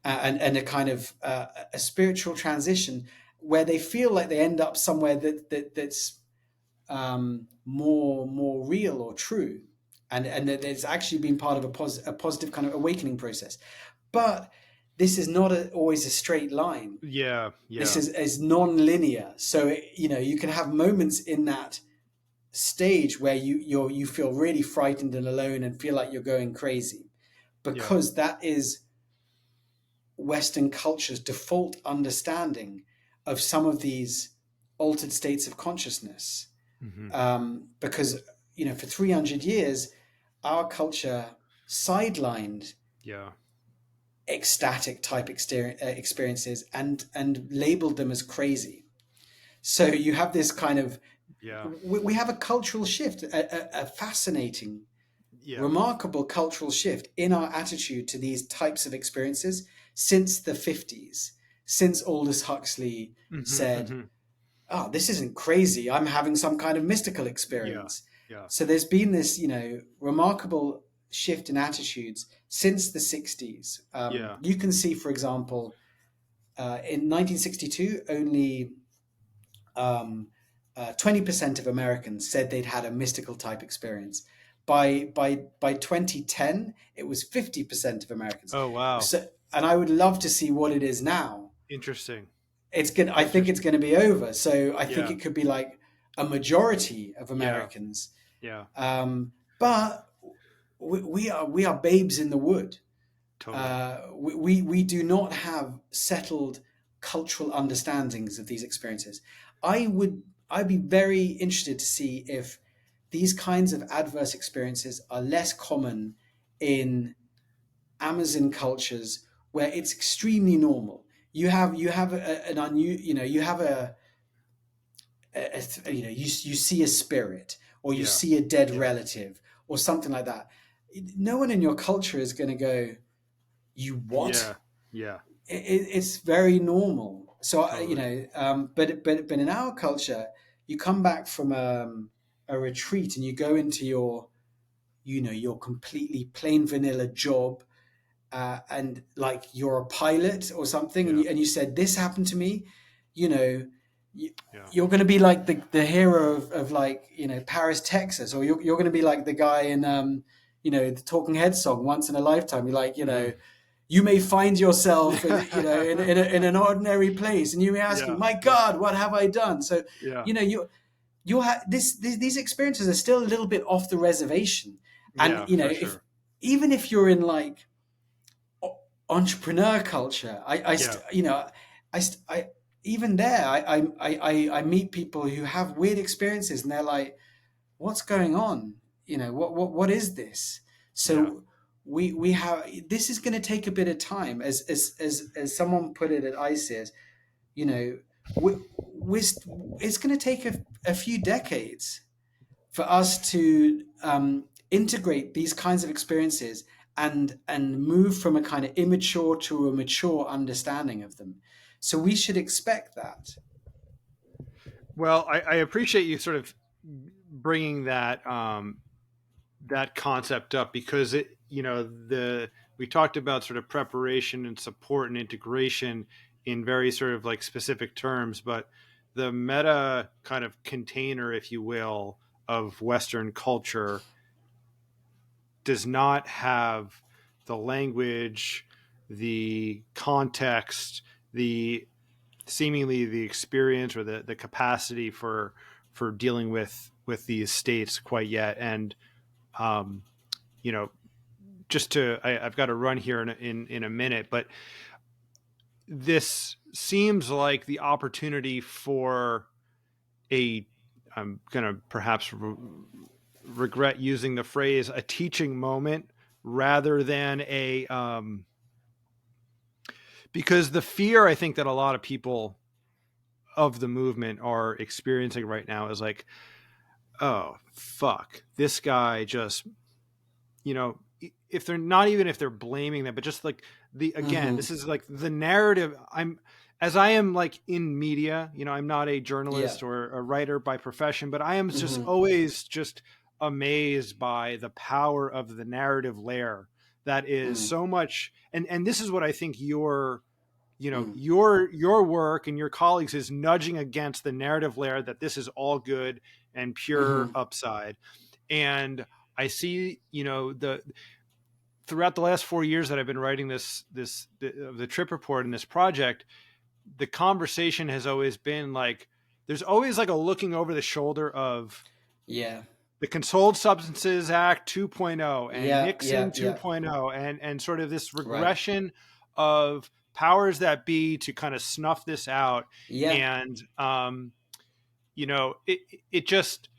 and a kind of a spiritual transition where they feel like they end up somewhere that's more real or true, and that it's actually been part of a positive kind of awakening process. But this is not always a straight line. Yeah. This Yeah. is non-linear. So you can have moments in that stage where you feel really frightened and alone and feel like you're going crazy, Yeah. because that is Western culture's default understanding of some of these altered states of consciousness. Hmm. Because for 300 years, our culture sidelined Yeah. ecstatic type experiences and labeled them as crazy. So you have this kind of Yeah. we have a cultural shift, a fascinating, Yeah. remarkable cultural shift in our attitude to these types of experiences since the 50s, since Aldous Huxley Hmm. said, Hmm. oh, this isn't crazy. I'm having some kind of mystical Yeah. experience. Yeah. So there's been this, remarkable shift in attitudes since the 60s. Yeah. You can see, for example, in 1962, only 20% of Americans said they'd had a mystical type experience. By 2010, it was 50% of Americans. Oh, wow. So, and I would love to see what it is now. Interesting. I think it's Interesting. going to be over. So I think Yeah. it could be like a majority of Yeah. Americans. Yeah. But we are babes in the wood. Totally. We do not have settled cultural understandings of these experiences. I'd be very interested to see if these kinds of adverse experiences are less common in Amazon cultures where it's extremely normal. You have an you have you see a spirit, or you Yeah. see a dead Yeah. relative or something like that. No one in your culture is going to go, you what? Yeah. Yeah. It's very normal. So Totally. but in our culture, you come back from a retreat and you go into your completely plain vanilla job, and like you're a pilot or something, and Yeah. you said this happened to me, you know, you, Yeah. you're going to be like the hero of like Paris, Texas, or you're going to be like the guy in the Talking Heads song, Once in a Lifetime. You're like, Hmm. you may find yourself in, Yeah. in an ordinary place, and you may ask, Yeah. my Yeah. God, what have I done? So Yeah. you'll have these experiences are still a little bit off the reservation, and Yeah. For if sure. even if you're in like entrepreneur culture, Yeah. I even there, I meet people who have weird experiences, and they're like, what's going on? What is this? Yeah. So we have this is going to take a bit of time, as someone put it at ICES. You know, we it's going to take a few decades for us to integrate these kinds of experiences and move from a kind of immature to a mature understanding of them. So we should expect that. Well, I appreciate you sort of bringing that concept up, because the we talked about sort of preparation and support and integration in very sort of like specific terms, but the meta kind of container, if you will, of Western culture does not have the language, the context, the seemingly the experience or the capacity for dealing with these states quite yet. And um, you know, I've got to run here in a minute, but this seems like the opportunity for a I'm gonna perhaps regret using the phrase a teaching moment rather than a because the fear I think that a lot of people of the movement are experiencing right now is like, oh fuck, this guy just you know if they're not even if they're blaming them, but just like again, Mm-hmm. this is like the narrative. As I am like in media, I'm not a Yeah. journalist or a writer by profession, but I am just Mm-hmm. always just amazed by the power of the narrative layer that is Mm. so much. And this is what I think Mm. your work and your colleagues is nudging against the narrative layer that this is all good and pure Mm-hmm. upside. And I see, the throughout the last 4 years that I've been writing the trip report and this project, the conversation has always been like, there's always like a looking over the shoulder of Yeah. the Controlled Substances Act 2.0 and Yeah. Yeah. Nixon Yeah. 2.0 and sort of this Right. regression of powers that be to kind of snuff this out. Yeah. And it just,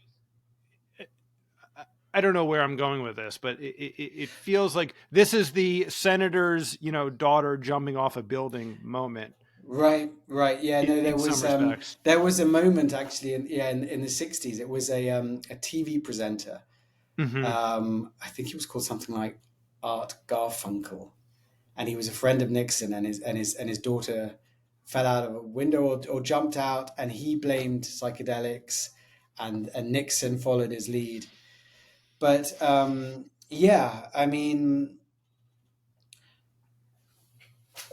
I don't know where I'm going with this, but it feels like this is the senator's, daughter jumping off a building moment Right. Right. Yeah. No, in some respects. there was a moment actually in the 60s. It was a TV presenter. Hmm. I think he was called something like Art Garfunkel, and he was a friend of Nixon, and his daughter fell out of a window or jumped out, and he blamed psychedelics, and Nixon followed his lead. But yeah, I mean,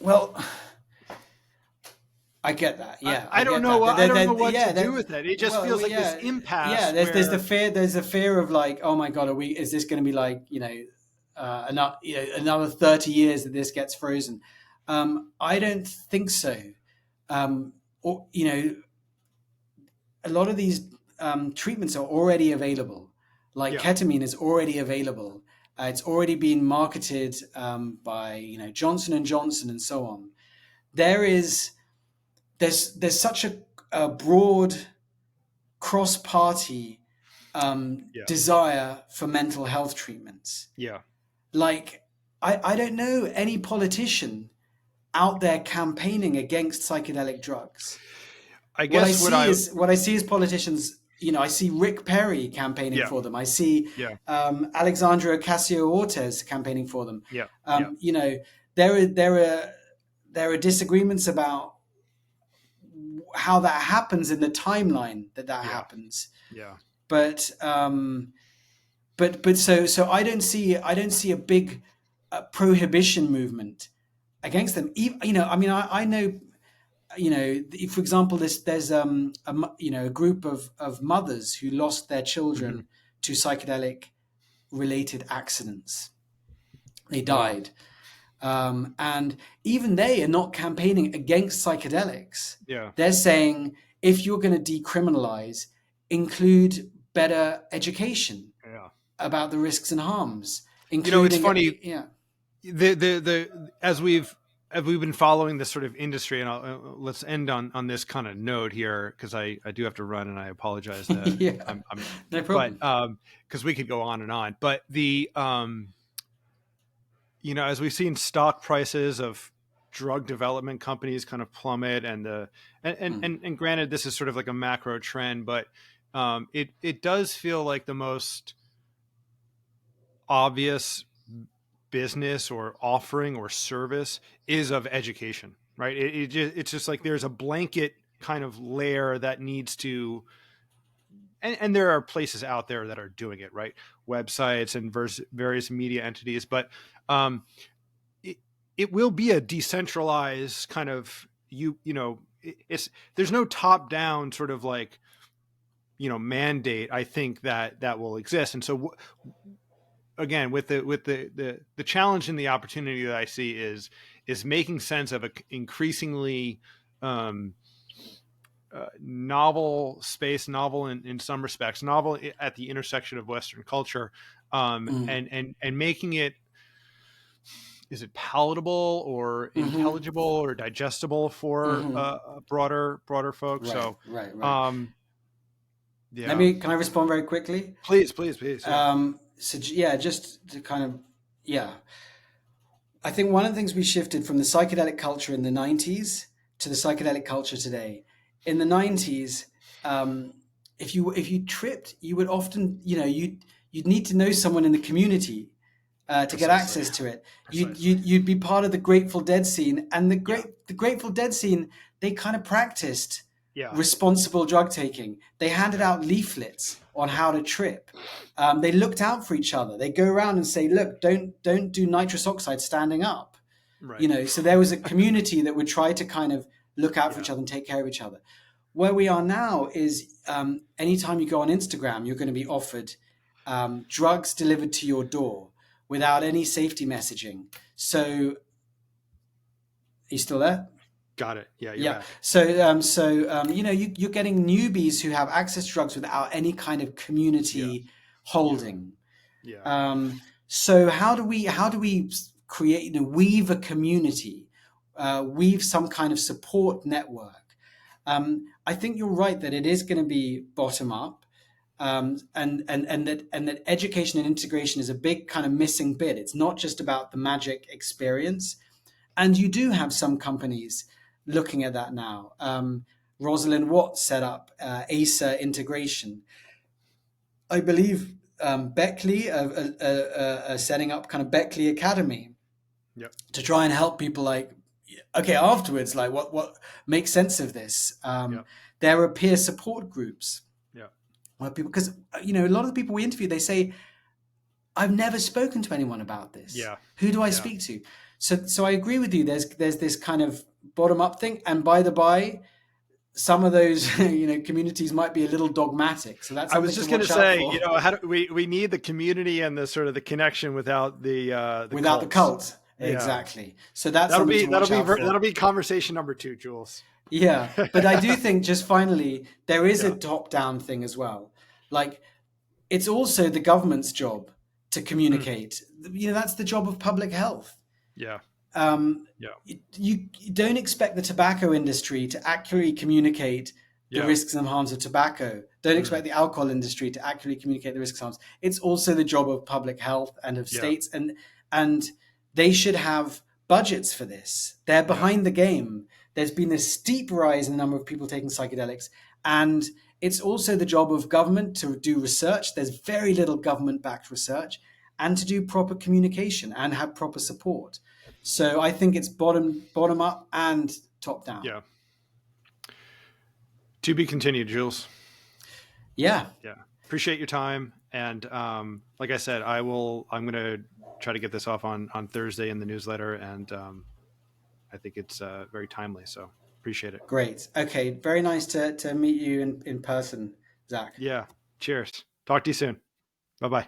well, I get that. I, Yeah, I I don't get know. that. I don't know what to Yeah, do with that. It just well, feels like this yeah, yeah. impasse There's the where, fear. There's a fear of like, oh my god, is this going to be like another 30 years that this gets frozen? I don't think so. Or a lot of these treatments are already available. Like yeah, ketamine is already available. It's already been marketed by Johnson and Johnson and so on. There is there's such a broad cross-party yeah, desire for mental health treatments. yeah. Like I don't know any politician out there campaigning against psychedelic drugs. I guess What I see is politicians. I see Rick Perry campaigning yeah, for them. I see yeah, Alexandra Ocasio-Cortez campaigning for them. yeah, yeah, Um, you know, there are there are disagreements about how that happens in the timeline that yeah, happens. yeah. But so I don't see a big prohibition movement against them. I mean, I know for example, there's a group of mothers who lost their Hmm. children to psychedelic related accidents. They Wow. died, and even they are not campaigning against psychedelics. Yeah, They're saying if you're going to decriminalize, include better education yeah. about the risks and harms, It's including funny. yeah. The as we've been following this sort of industry, and let's end on this kind of note here because I do have to run, and I apologize that Yeah, I'm no but problem. because we could go on and on, but as we've seen stock prices of drug development companies kind of plummet, and Mm, and granted this is sort of like a macro trend, but it does feel like the most obvious business or offering or service is of education, right? It's just like there's a blanket kind of layer that needs to, and there are places out there that are doing it, right? Websites and various media entities, but um, it, it will be a decentralized kind of it's there's no top down sort of like mandate. I think that will exist, and so again with the challenge and the opportunity that I see is making sense of an increasingly um, novel space, novel in some respects, novel at the intersection of Western culture, mm, and making it, is it palatable or mm-hmm, intelligible or digestible for mm-hmm. broader folks. Right, So right, right. um, Let yeah, me. Can I respond very quickly? please, yeah. Yeah, just to kind of yeah. I think one of the things we shifted from the psychedelic culture in the 90s to the psychedelic culture today. In the 90s, um, if you tripped, you would often you'd need to know someone in the community to get Precisely. access to it. Precisely. You'd be part of the Grateful Dead scene, and Yeah. the Grateful Dead scene, they kind of practiced Yeah. responsible drug taking. They handed Yeah. out leaflets on how to trip. They looked out for each other. They go around and say, "Look, don't do nitrous oxide standing up." Right. You know, so there was a community that would try to kind of look out for Yeah. each other and take care of each other. Where we are now is anytime you go on Instagram, you're going to be offered drugs delivered to your door without any safety messaging. So, are you still there? Got it. Yeah, you're Yeah. back. So, you know, you're getting newbies who have access to drugs without any kind of Yeah. community holding. Yeah. So how do we create, you know, weave a community, weave some kind of support network? I think you're right that it is going to be bottom up, and that education and integration is a big kind of missing bit. It's not just about the magic experience, and you do have some companies looking at that now. Rosalind Watts set up ASA integration. I believe Beckley are setting up kind of Beckley Academy Yep. to try and help people, like, okay, afterwards, like what makes sense of this. Yep. There are peer support groups Yep. where people, because you know, a lot of the people we interview, they say, I've never spoken to anyone about this. Yeah. Who do I Yeah. speak to? So I agree with you. There's this kind of bottom up thing, and by the by, some of those you know, communities might be a little dogmatic. So that's I was something just to going to watch out say, for. you know, how do we need the community and the sort of the connection without the Without the cults. cult. Yeah. Exactly. So that's something to watch out for. that'll be conversation number 2, Jules. Yeah, but I do think, just finally, there is a Yeah. top-down thing as well. Like, it's also the government's job to communicate. You know, that's the job of public health. Yeah. Um, Yeah. you don't expect the tobacco industry to accurately communicate the Yeah. risks and harms of tobacco. Don't expect the alcohol industry to accurately communicate the risks and harms. It's also the job of public health and of Yeah. states, and they should have budgets for this. They're behind the game. There's been a steep rise in the number of people taking psychedelics, and it's also the job of government to do research. There's very little government-backed research, and to do proper communication and have proper support. So I think it's bottom up and top down. Yeah. To be continued, Jules. Yeah. Yeah. Appreciate your time. And like I said, I'm going to try to get this off on Thursday in the newsletter. And I think it's very timely. So appreciate it. Great. Okay. Very nice to meet you in person, Zach. Yeah. Cheers. Talk to you soon. Bye-bye.